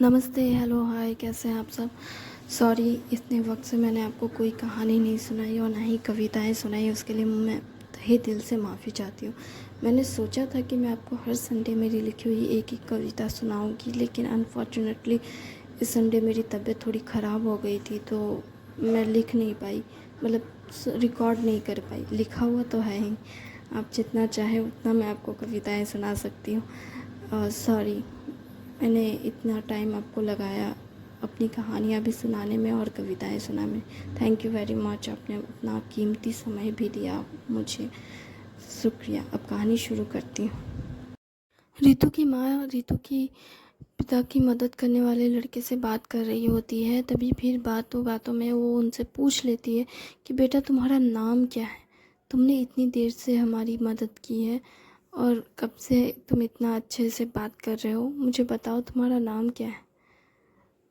नमस्ते, हेलो, हाय, कैसे हैं आप सब। सॉरी, इतने वक्त से मैंने आपको कोई कहानी नहीं सुनाई और ना ही कविताएं सुनाई। उसके लिए मैं तहे दिल से माफ़ी चाहती हूँ। मैंने सोचा था कि मैं आपको हर संडे मेरी लिखी हुई एक ही कविता सुनाऊंगी, लेकिन अनफॉर्चुनेटली इस संडे मेरी तबीयत थोड़ी ख़राब हो गई थी, तो मैं लिख नहीं पाई, मतलब रिकॉर्ड नहीं कर पाई। लिखा हुआ तो है ही, आप जितना चाहे उतना मैं आपको कविताएँ सुना सकती हूँ। सॉरी, मैंने इतना टाइम आपको लगाया अपनी कहानियाँ भी सुनाने में और कविताएं सुनाने में। थैंक यू वेरी मच, आपने अपना कीमती समय भी दिया मुझे, शुक्रिया। अब कहानी शुरू करती हूँ। रितु की माँ रितु की पिता की मदद करने वाले लड़के से बात कर रही होती है। तभी फिर बातों बातों में वो उनसे पूछ लेती है कि बेटा, तुम्हारा नाम क्या है? तुमने इतनी देर से हमारी मदद की है और कब से तुम इतना अच्छे से बात कर रहे हो, मुझे बताओ तुम्हारा नाम क्या है?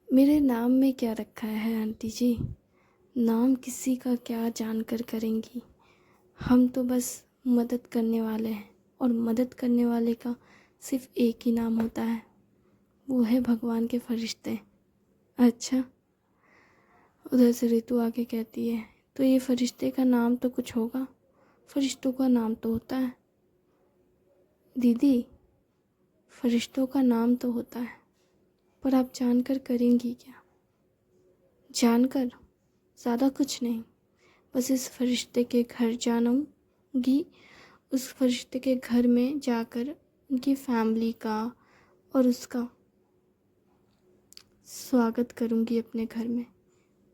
मेरे नाम में क्या रखा है आंटी जी? नाम किसी का क्या जानकर करेंगी। हम तो बस मदद करने वाले हैं, और मदद करने वाले का सिर्फ एक ही नाम होता है, वो है भगवान के फरिश्ते। अच्छा। उधर से रितु आके कहती है, तो ये फरिश्ते का नाम तो कुछ होगा, फरिश्तों का नाम तो होता है दीदी, फरिश्तों का नाम तो होता है, पर आप जानकर करेंगी क्या? जानकर ज़्यादा कुछ नहीं, बस इस फरिश्ते के घर जानूंगी, उस फरिश्ते के घर में जाकर उनकी फैमिली का और उसका स्वागत करूंगी अपने घर में,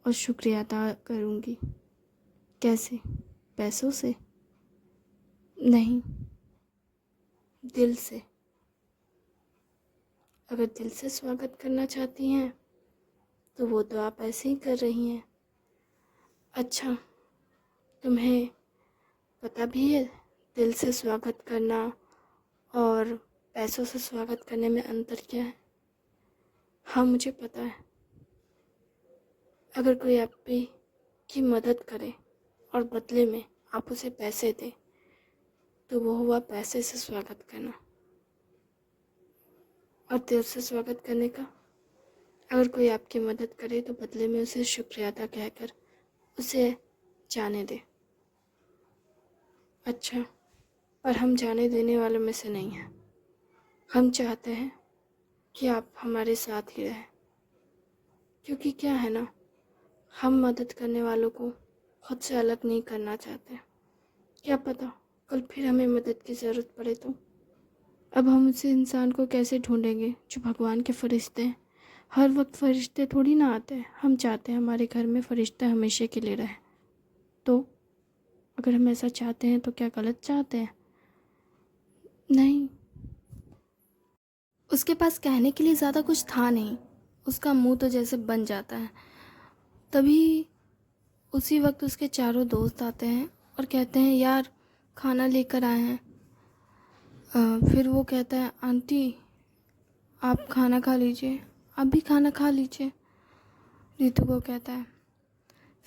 और शुक्रिया अदा करूंगी। कैसे? पैसों से नहीं, दिल से। अगर दिल से स्वागत करना चाहती हैं तो वो तो आप ऐसे ही कर रही हैं। अच्छा, तुम्हें पता भी है दिल से स्वागत करना और पैसों से स्वागत करने में अंतर क्या है? हाँ, मुझे पता है। अगर कोई आपकी की मदद करे और बदले में आप उसे पैसे दें, तो वो हुआ पैसे से स्वागत करना। और दिल से स्वागत करने का, अगर कोई आपकी मदद करे तो बदले में उसे शुक्रिया अदा कहकर उसे जाने दे। अच्छा, पर हम जाने देने वालों में से नहीं हैं। हम चाहते हैं कि आप हमारे साथ ही रहें, क्योंकि क्या है ना, हम मदद करने वालों को खुद से अलग नहीं करना चाहते। क्या पता कल फिर हमें मदद की ज़रूरत पड़े तो। अब हम उस इंसान को कैसे ढूंढेंगे जो भगवान के फरिश्ते हैं? हर वक्त फरिश्ते थोड़ी ना आते हैं। हम चाहते हैं हमारे घर में फरिश्ते हमेशा के लिए रहे। तो अगर हम ऐसा चाहते हैं तो क्या गलत चाहते हैं? नहीं। उसके पास कहने के लिए ज़्यादा कुछ था नहीं, उसका मुंह तो जैसे बन जाता है। तभी उसी वक्त उसके चारों दोस्त आते हैं और कहते हैं, यार खाना लेकर आए हैं। फिर वो कहता है, आंटी आप खाना खा लीजिए, आप भी खाना खा लीजिए, रितु को कहता है।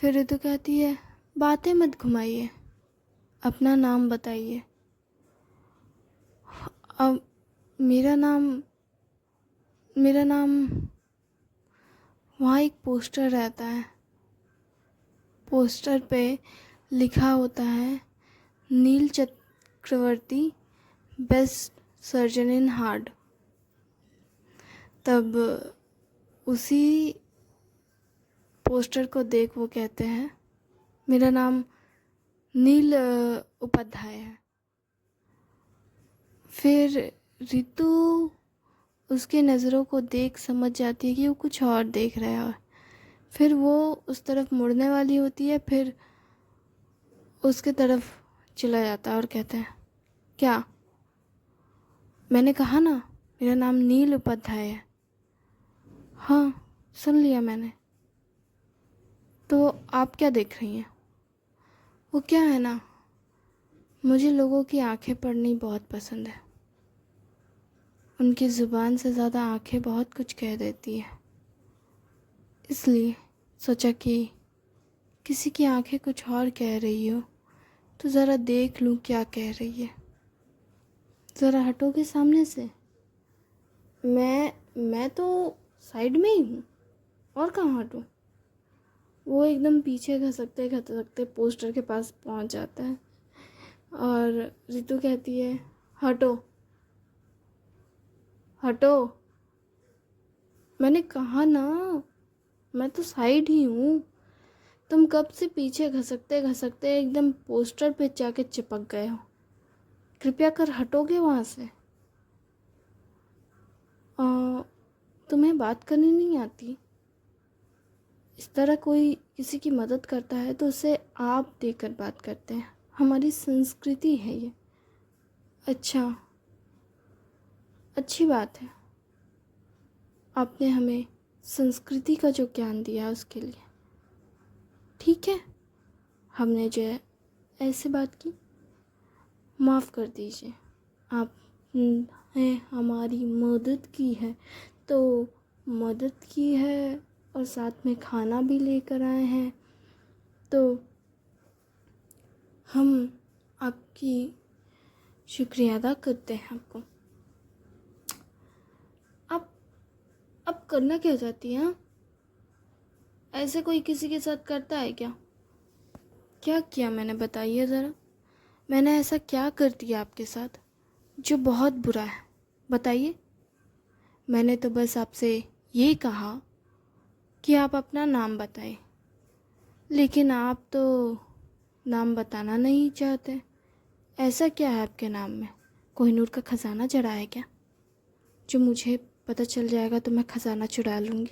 फिर रितु कहती है, बातें मत घुमाइए, अपना नाम बताइए। अब मेरा नाम वहाँ एक पोस्टर रहता है, पोस्टर पे लिखा होता है, नील चक्रवर्ती, बेस्ट सर्जन इन हार्ट। तब उसी पोस्टर को देख वो कहते हैं, मेरा नाम नील उपाध्याय है। फिर रितु उसके नज़रों को देख समझ जाती है कि वो कुछ और देख रहा है। फिर वो उस तरफ मुड़ने वाली होती है, फिर उसके तरफ चला जाता है और कहते हैं, क्या? मैंने कहा ना मेरा नाम नील उपाध्याय है। हाँ, सुन लिया मैंने। तो आप क्या देख रही हैं? वो क्या है ना, मुझे लोगों की आंखें पढ़नी बहुत पसंद है। उनकी ज़ुबान से ज़्यादा आंखें बहुत कुछ कह देती है। इसलिए सोचा कि किसी की आंखें कुछ और कह रही हो तो ज़रा देख लूँ क्या कह रही है। ज़रा हटोगे सामने से? मैं तो साइड में ही हूँ, और कहाँ हटूँ। वो एकदम पीछे घसकते घसकते पोस्टर के पास पहुँच जाता है और रितु कहती है, हटो हटो। मैंने कहा ना, मैं तो साइड ही हूँ। तुम कब से पीछे घसकते घसकते एकदम पोस्टर पे जाके चिपक गए हो। कृपया कर हटोगे वहाँ से। तुम्हें बात करनी नहीं आती? इस तरह कोई किसी की मदद करता है तो उसे आप देकर बात करते हैं, हमारी संस्कृति है ये। अच्छा, अच्छी बात है, आपने हमें संस्कृति का जो ज्ञान दिया उसके लिए। ठीक है, हमने जो है ऐसे बात की, माफ़ कर दीजिए। आपने हमारी मदद की है तो मदद की है और साथ में खाना भी लेकर आए हैं, तो हम आपकी शुक्रिया अदा करते हैं आपको। आप करना क्या चाहती हैं? ऐसे कोई किसी के साथ करता है क्या? क्या किया मैंने, बताइए ज़रा। मैंने ऐसा क्या कर दिया आपके साथ जो बहुत बुरा है, बताइए। मैंने तो बस आपसे ये कहा कि आप अपना नाम बताएं, लेकिन आप तो नाम बताना नहीं चाहते। ऐसा क्या है आपके नाम में? कोहिनूर का खजाना जड़ा है क्या, जो मुझे पता चल जाएगा तो मैं खजाना चुरा लूँगी?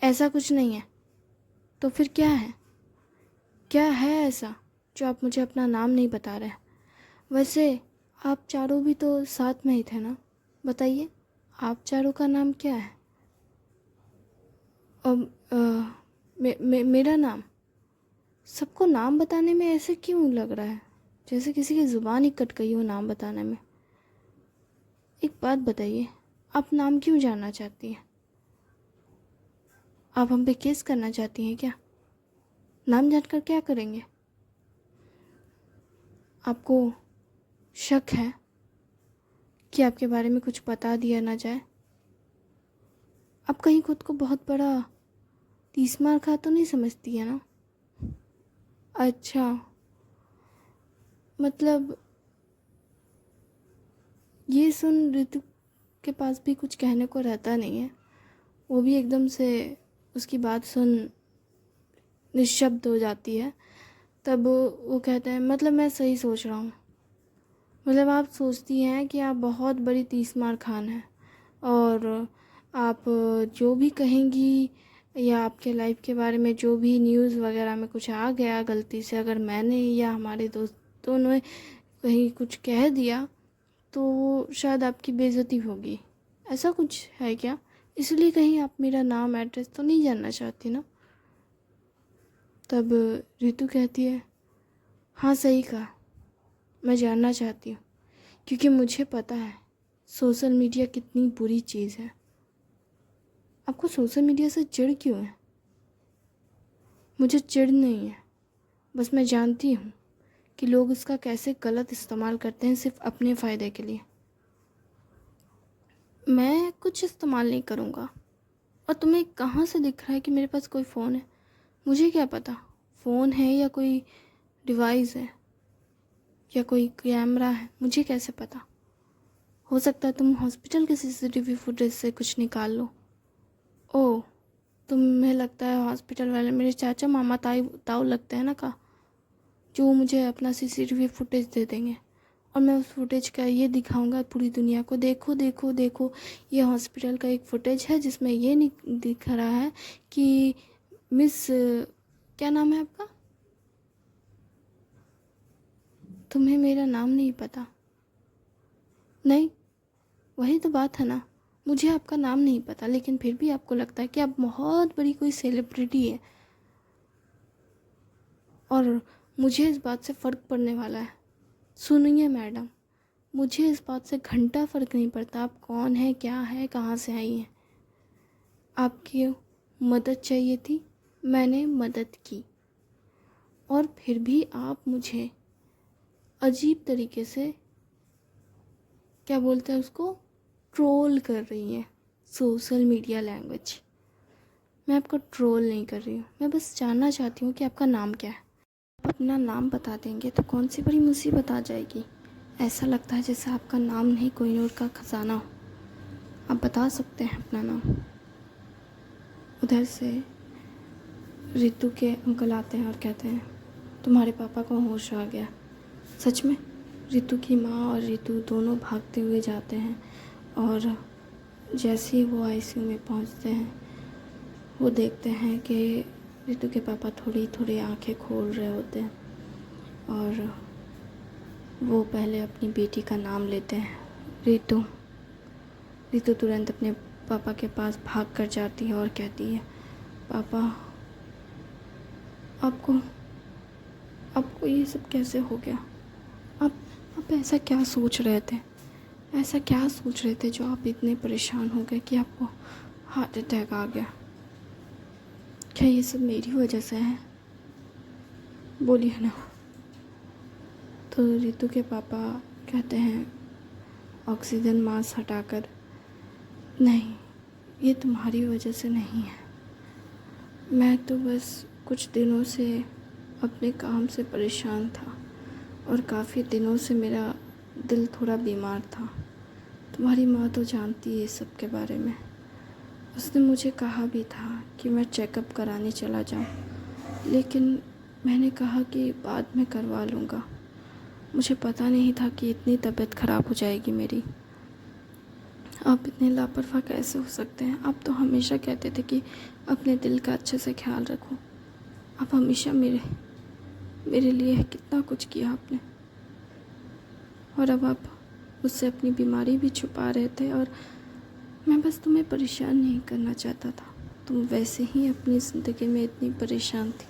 ऐसा कुछ नहीं है। तो फिर क्या है? क्या है ऐसा जो आप मुझे अपना नाम नहीं बता रहे हैं? वैसे आप चारों भी तो साथ में ही थे ना, बताइए आप चारों का नाम क्या है? मेरा नाम? सबको नाम बताने में ऐसे क्यों लग रहा है जैसे किसी की ज़ुबान ही कट गई हो नाम बताने में? एक बात बताइए, आप नाम क्यों जानना चाहती हैं? आप हम पे केस करना चाहती हैं क्या? नाम जानकर क्या करेंगे? आपको शक है कि आपके बारे में कुछ बता दिया ना जाए? आप कहीं खुद को बहुत बड़ा तीसमार खा तो नहीं समझती है ना? अच्छा, मतलब ये सुन रितु के पास भी कुछ कहने को रहता नहीं है। वो भी एकदम से उसकी बात सुन निशब्द हो जाती है। तब वो कहते हैं, मतलब मैं सही सोच रहा हूँ? मतलब आप सोचती हैं कि आप बहुत बड़ी तीसमार खान हैं और आप जो भी कहेंगी या आपके लाइफ के बारे में जो भी न्यूज़ वगैरह में कुछ आ गया गलती से, अगर मैंने या हमारे दोस्तों ने कहीं कुछ कह दिया तो शायद आपकी बेइज्जती होगी। ऐसा कुछ है क्या? इसलिए कहीं आप मेरा नाम एड्रेस तो नहीं जानना चाहती ना? तब रितु कहती है, हाँ सही कहा, मैं जानना चाहती हूँ, क्योंकि मुझे पता है सोशल मीडिया कितनी बुरी चीज़ है। आपको सोशल मीडिया से चिढ़ क्यों है? मुझे चिढ़ नहीं है, बस मैं जानती हूँ कि लोग इसका कैसे गलत इस्तेमाल करते हैं सिर्फ अपने फ़ायदे के लिए। मैं कुछ इस्तेमाल नहीं करूँगा। और तुम्हें कहाँ से दिख रहा है कि मेरे पास कोई फ़ोन है? मुझे क्या पता फ़ोन है या कोई डिवाइस है या कोई कैमरा है, मुझे कैसे पता? हो सकता है तुम हॉस्पिटल के सीसीटीवी फुटेज से कुछ निकाल लो। ओह, तुम्हें लगता है हॉस्पिटल वाले मेरे चाचा मामा ताई ताऊ लगते हैं ना का, जो मुझे अपना सीसीटीवी फुटेज दे देंगे और मैं उस फुटेज का ये दिखाऊंगा पूरी दुनिया को, देखो देखो देखो, ये हॉस्पिटल का एक फुटेज है जिसमें ये दिख रहा है कि मिस, क्या नाम है आपका? तुम्हें मेरा नाम नहीं पता? नहीं, वही तो बात है ना, मुझे आपका नाम नहीं पता, लेकिन फिर भी आपको लगता है कि आप बहुत बड़ी कोई सेलिब्रिटी है और मुझे इस बात से फ़र्क पड़ने वाला है। सुनिए मैडम, मुझे इस बात से घंटा फ़र्क नहीं पड़ता आप कौन है, क्या है, कहाँ से आई हैं। आपकी मदद चाहिए थी, मैंने मदद की, और फिर भी आप मुझे अजीब तरीके से, क्या बोलते हैं उसको, ट्रोल कर रही हैं। Social media language. मैं आपको ट्रोल नहीं कर रही हूँ, मैं बस जानना चाहती हूँ कि आपका नाम क्या है। आप अपना नाम बता देंगे तो कौन सी बड़ी मुसीबत आ जाएगी। ऐसा लगता है जैसे आपका नाम नहीं कोहिनूर का खजाना हो। आप बता सकते हैं अपना नाम। उधर से रितु के अंकल आते हैं और कहते हैं तुम्हारे पापा को होश आ गया। सच में रितु की माँ और रितु दोनों भागते हुए जाते हैं और जैसे ही वो आईसीयू में पहुंचते हैं वो देखते हैं कि रितु के पापा थोड़ी थोड़ी आंखें खोल रहे होते हैं और वो पहले अपनी बेटी का नाम लेते हैं, रितु। रितु तुरंत अपने पापा के पास भाग कर जाती है और कहती है पापा आपको ये सब कैसे हो गया। आप ऐसा क्या सोच रहे थे, ऐसा क्या सोच रहे थे जो आप इतने परेशान हो गए कि आपको हार्ट अटैक आ गया। क्या ये सब मेरी वजह से है, बोलिए ना। तो रितु के पापा कहते हैं ऑक्सीजन मास्क हटाकर, नहीं ये तुम्हारी वजह से नहीं है। मैं तो बस कुछ दिनों से अपने काम से परेशान था और काफ़ी दिनों से मेरा दिल थोड़ा बीमार था। तुम्हारी माँ तो जानती है इस सब के बारे में। उसने मुझे कहा भी था कि मैं चेकअप कराने चला जाऊँ, लेकिन मैंने कहा कि बाद में करवा लूँगा। मुझे पता नहीं था कि इतनी तबीयत ख़राब हो जाएगी मेरी। आप इतने लापरवाह कैसे हो सकते हैं। आप तो हमेशा कहते थे कि अपने दिल का अच्छे से ख्याल रखो। आप हमेशा मेरे लिए कितना कुछ किया आपने, और अब आप मुझसे अपनी बीमारी भी छुपा रहे थे। और मैं बस तुम्हें परेशान नहीं करना चाहता था, तुम वैसे ही अपनी ज़िंदगी में इतनी परेशान थी।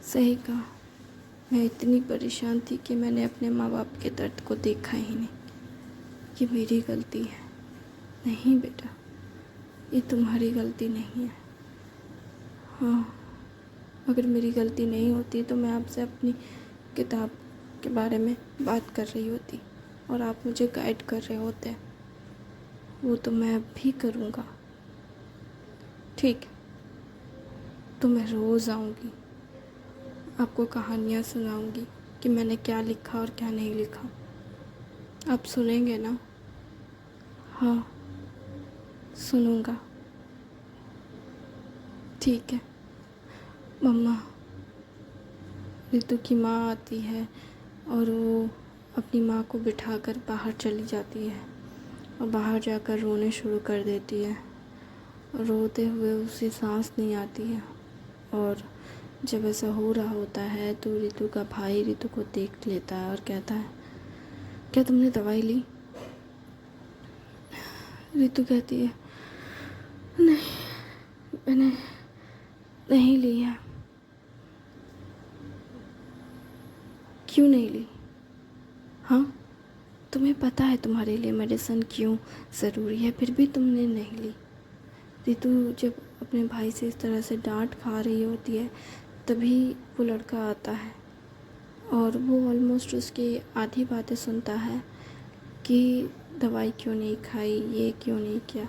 सही कहा, मैं इतनी परेशान थी कि मैंने अपने माँ बाप के दर्द को देखा ही नहीं। ये मेरी गलती है। नहीं बेटा, ये तुम्हारी गलती नहीं है। हाँ, अगर मेरी गलती नहीं होती तो मैं आपसे अपनी किताब के बारे में बात कर रही होती और आप मुझे गाइड कर रहे होते। वो तो मैं अब भी करूँगा। ठीक, तो मैं रोज़ आऊँगी, आपको कहानियाँ सुनाऊँगी कि मैंने क्या लिखा और क्या नहीं लिखा। आप सुनेंगे ना? हाँ, सुनूँगा। ठीक है। मम्मा, रितु की माँ आती है और वो अपनी माँ को बिठाकर बाहर चली जाती है और बाहर जाकर रोने शुरू कर देती है। रोते हुए उसे सांस नहीं आती है और जब ऐसा हो रहा होता है तो रितु का भाई रितु को देख लेता है और कहता है क्या तुमने दवाई ली? रितु कहती है नहीं, मैंने नहीं ली है। क्यों नहीं ली? हाँ, तुम्हें पता है तुम्हारे लिए मेडिसिन क्यों ज़रूरी है, फिर भी तुमने नहीं ली। रितु जब अपने भाई से इस तरह से डांट खा रही होती है तभी वो लड़का आता है और वो ऑलमोस्ट उसकी आधी बातें सुनता है कि दवाई क्यों नहीं खाई, ये क्यों नहीं किया।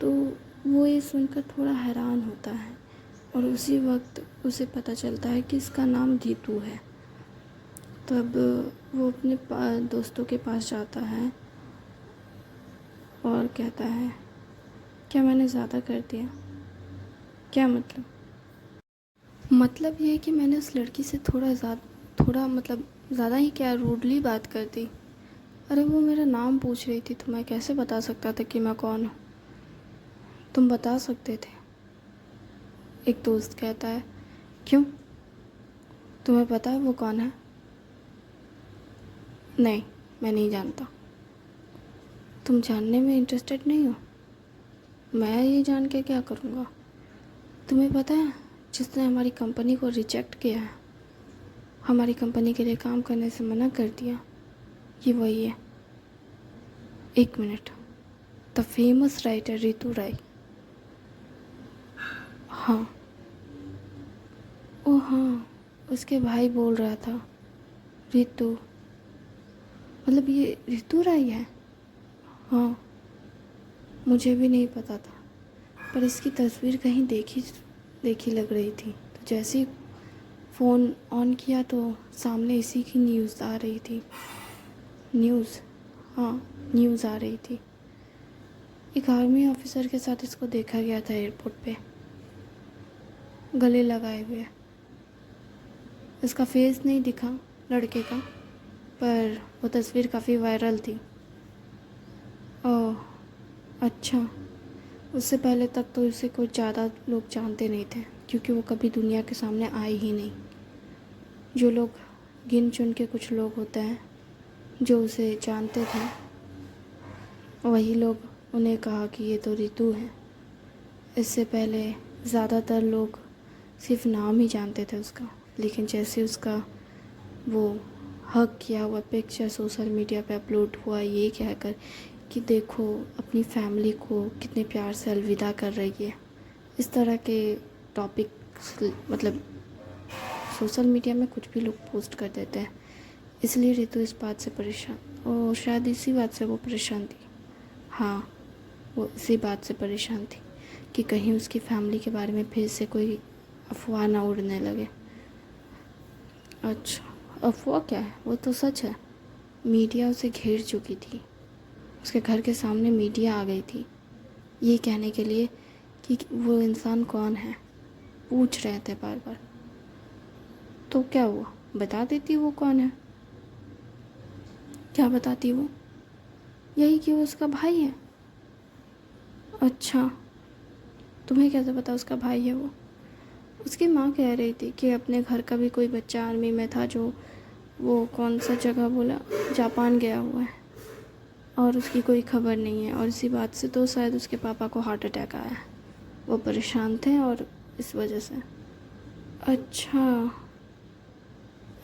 तो वो ये सुनकर थोड़ा हैरान होता है और उसी वक्त उसे पता चलता है कि इसका नाम रितु है। तब वो अपने दोस्तों के पास जाता है और कहता है क्या मैंने ज़्यादा कर दिया? क्या मतलब? मतलब ये है कि मैंने उस लड़की से थोड़ा मतलब ज़्यादा ही क्या रूडली बात कर दी। अरे वो मेरा नाम पूछ रही थी तो मैं कैसे बता सकता था कि मैं कौन हूँ? तुम बता सकते थे। एक दोस्त कहता है क्यों, तुम्हें पता है वो कौन है? नहीं, मैं नहीं जानता। तुम जानने में इंटरेस्टेड नहीं हो? मैं ये जान के क्या करूँगा? तुम्हें पता है जिसने हमारी कंपनी को रिजेक्ट किया है, हमारी कंपनी के लिए काम करने से मना कर दिया, ये वही है। एक minute, the famous writer Ritu Rai. हाँ, ओ हाँ, उसके भाई बोल रहा था रितु, मतलब ये रितु राय है। हाँ, मुझे भी नहीं पता था, पर इसकी तस्वीर कहीं देखी देखी लग रही थी। तो जैसे ही फ़ोन ऑन किया तो सामने इसी की न्यूज़ आ रही थी। हाँ, न्यूज़ आ रही थी। एक आर्मी ऑफिसर के साथ इसको देखा गया था एयरपोर्ट पे, गले लगाए हुए। इसका फेस नहीं दिखा लड़के का, पर वो तस्वीर काफ़ी वायरल थी। ओह, अच्छा। उससे पहले तक तो इसे कोई ज़्यादा लोग जानते नहीं थे, क्योंकि वो कभी दुनिया के सामने आए ही नहीं। जो लोग गिन चुन के कुछ लोग होते हैं जो उसे जानते थे, वही लोग उन्हें कहा कि ये तो रितु है। इससे पहले ज़्यादातर लोग सिर्फ नाम ही जानते थे उसका, लेकिन जैसे उसका वो हक किया हुआ पिक्चर सोशल मीडिया पे अपलोड हुआ ये कहकर कि देखो अपनी फैमिली को कितने प्यार से अलविदा कर रही है, इस तरह के टॉपिक मतलब सोशल मीडिया में कुछ भी लोग पोस्ट कर देते हैं। इसलिए रितु इस बात से परेशान, और शायद इसी बात से वो परेशान थी। हाँ, वो इसी बात से परेशान थी कि कहीं उसकी फैमिली के बारे में फिर से कोई अफवाह ना उड़ने लगे। अच्छा, अफवाह क्या है, वो तो सच है। मीडिया उसे घेर चुकी थी। उसके घर के सामने मीडिया आ गई थी ये कहने के लिए कि वो इंसान कौन है, पूछ रहे थे बार बार। तो क्या हुआ, बता देती वो कौन है। क्या बताती वो? यही कि वो उसका भाई है। अच्छा, तुम्हें कैसे पता उसका भाई है वो? उसकी माँ कह रही थी कि अपने घर का भी कोई बच्चा आर्मी में था, जो वो कौन सा जगह बोला, जापान गया हुआ है और उसकी कोई खबर नहीं है। और इसी बात से तो शायद उसके पापा को हार्ट अटैक आया। वो परेशान थे और इस वजह से। अच्छा,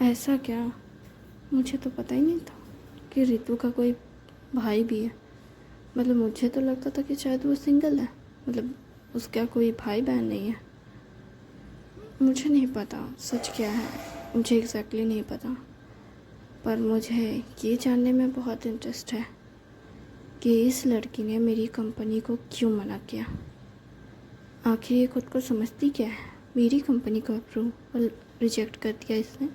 ऐसा क्या? मुझे तो पता ही नहीं था कि रितु का कोई भाई भी है। मतलब मुझे तो लगता था कि शायद वो सिंगल है, मतलब उसका कोई भाई बहन नहीं है। मुझे नहीं पता सच क्या है, मुझे एग्जैक्टली नहीं पता, पर मुझे ये जानने में बहुत इंटरेस्ट है कि इस लड़की ने मेरी कंपनी को क्यों मना किया। आखिर ये खुद को समझती क्या है, मेरी कंपनी को अप्रूवल रिजेक्ट कर दिया इसने।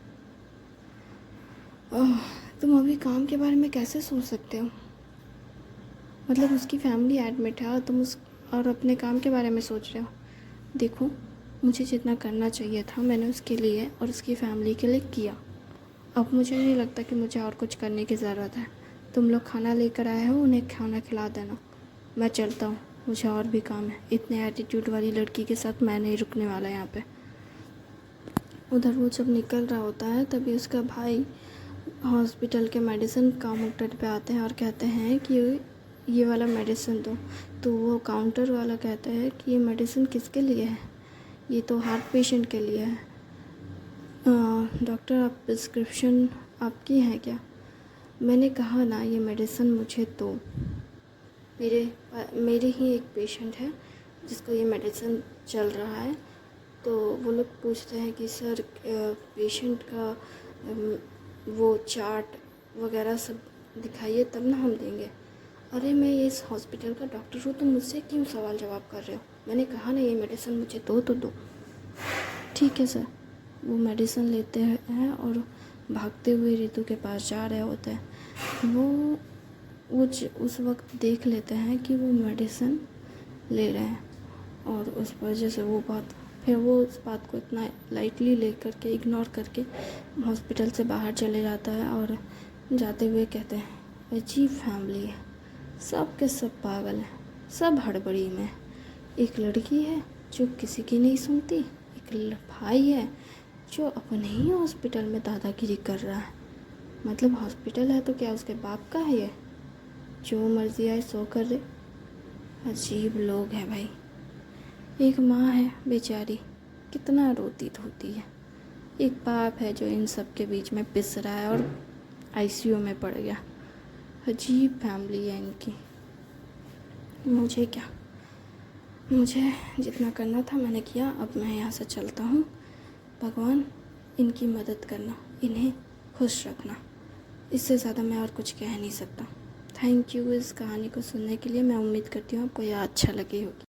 तुम अभी काम के बारे में कैसे सोच सकते हो? मतलब उसकी फैमिली एडमिट है और तुम उस और अपने काम के बारे में सोच रहे हो। देखो, मुझे जितना करना चाहिए था मैंने उसके लिए और उसकी फैमिली के लिए किया। अब मुझे नहीं लगता कि मुझे और कुछ करने की ज़रूरत है। तुम लोग खाना लेकर आए हो, उन्हें खाना खिला देना। मैं चलता हूँ, मुझे और भी काम है। इतने एटीट्यूड वाली लड़की के साथ मैं नहीं रुकने वाला यहाँ पे। उधर वो जब निकल रहा होता है तभी उसका भाई हॉस्पिटल के मेडिसिन काउंटर पे आते हैं और कहते हैं कि ये वाला मेडिसिन दो। तो वो काउंटर वाला कहता है कि ये मेडिसिन किसके लिए है, ये तो हार्ट पेशेंट के लिए है। डॉक्टर, आप प्रिस्क्रिप्शन आपकी है क्या? मैंने कहा ना, ये मेडिसिन मुझे दो। मेरे ही एक पेशेंट है जिसको ये मेडिसिन चल रहा है। तो वो लोग पूछते हैं कि सर पेशेंट का वो चार्ट वगैरह सब दिखाइए तब ना हम देंगे। अरे मैं इस हॉस्पिटल का डॉक्टर हूँ, तो मुझसे क्यों सवाल जवाब कर रहे हो? मैंने कहा ना ये मेडिसिन मुझे दो तो दो। ठीक है सर। वो मेडिसिन लेते हैं और भागते हुए रितु के पास जा रहे होते हैं। वो उस वक्त देख लेते हैं कि वो मेडिसिन ले रहे हैं और उस वजह से फिर वो उस बात को इतना लाइटली लेकर के इग्नोर करके हॉस्पिटल से बाहर चले जाता है और जाते हुए कहते हैं अजीब फैमिली है, सब के सब पागल हैं, सब हड़बड़ी में। एक लड़की है जो किसी की नहीं सुनती, एक भाई है जो अपने ही हॉस्पिटल में दादागिरी कर रहा है। मतलब हॉस्पिटल है तो क्या उसके बाप का है ये, जो मर्जी आए सो कर दे। अजीब लोग हैं भाई। एक माँ है बेचारी, कितना रोती धोती है। एक बाप है जो इन सब के बीच में पिस रहा है और आईसीयू में पड़ गया। अजीब फैमिली है इनकी। मुझे क्या, मुझे जितना करना था मैंने किया। अब मैं यहाँ से चलता हूँ। भगवान इनकी मदद करना, इन्हें खुश रखना। इससे ज़्यादा मैं और कुछ कह नहीं सकता। थैंक यू इस कहानी को सुनने के लिए। मैं उम्मीद करती हूँ आपको यह अच्छा लगी होगी।